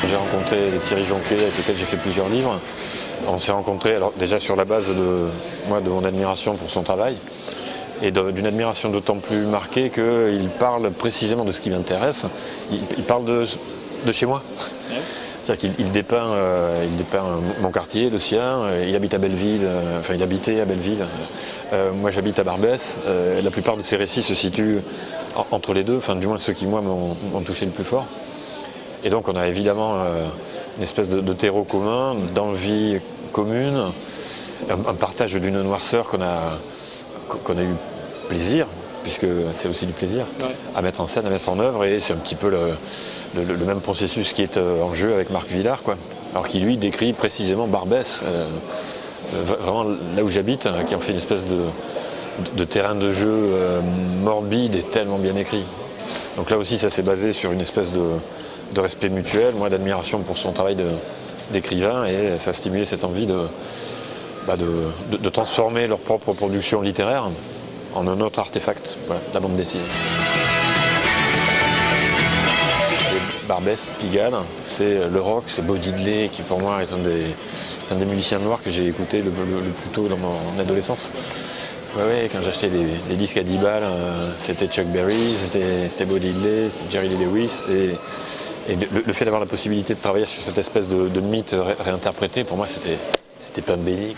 J'ai rencontré Thierry Jonquet avec lequel j'ai fait plusieurs livres. On s'est rencontrés alors déjà sur la base de mon admiration pour son travail et d'une admiration d'autant plus marquée qu'il parle précisément de ce qui m'intéresse. Il parle de chez moi. C'est-à-dire qu'il dépeint mon quartier, le sien. Il habite à Belleville, il habitait à Belleville. Moi j'habite à Barbès. La plupart de ses récits se situent entre les deux, du moins ceux qui moi m'ont touché le plus fort. Et donc on a évidemment une espèce de terreau commun, d'envie commune, un partage d'une noirceur qu'on a eu plaisir, puisque c'est aussi du plaisir, à mettre en scène, à mettre en œuvre, et c'est un petit peu le même processus qui est en jeu avec Marc Villard, alors qui lui décrit précisément Barbès, vraiment là où j'habite, qui en fait une espèce de terrain de jeu morbide et tellement bien écrit. Donc là aussi ça s'est basé sur une espèce de respect mutuel, moi d'admiration pour son travail d'écrivain, et ça a stimulé cette envie de transformer leur propre production littéraire en un autre artefact, la bande dessinée. C'est Barbès, Pigalle, c'est le rock, c'est Bo Diddley qui pour moi est un des musiciens noirs que j'ai écouté le plus tôt dans mon adolescence. Ouais, quand j'achetais des disques à 10 balles, c'était Chuck Berry, c'était Bo Diddley, c'était Jerry Lee Lewis, et le fait d'avoir la possibilité de travailler sur cette espèce de mythe réinterprété, pour moi c'était pain béni.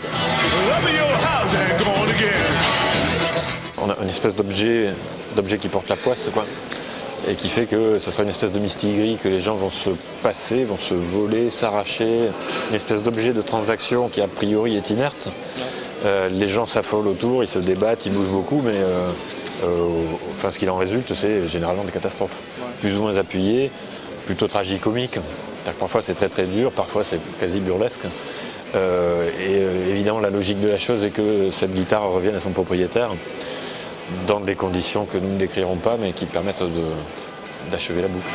On a une espèce d'objet qui porte la poisse, et qui fait que ça sera une espèce de mistigris que les gens vont se passer, vont se voler, s'arracher, une espèce d'objet de transaction qui a priori est inerte. Les gens s'affolent autour, ils se débattent, ils bougent beaucoup, mais ce qu'il en résulte, c'est généralement des catastrophes, plus ou moins appuyées, plutôt tragicomiques. Parfois c'est très très dur, parfois c'est quasi burlesque. Évidemment la logique de la chose est que cette guitare revienne à son propriétaire dans des conditions que nous ne décrirons pas, mais qui permettent d'achever la boucle.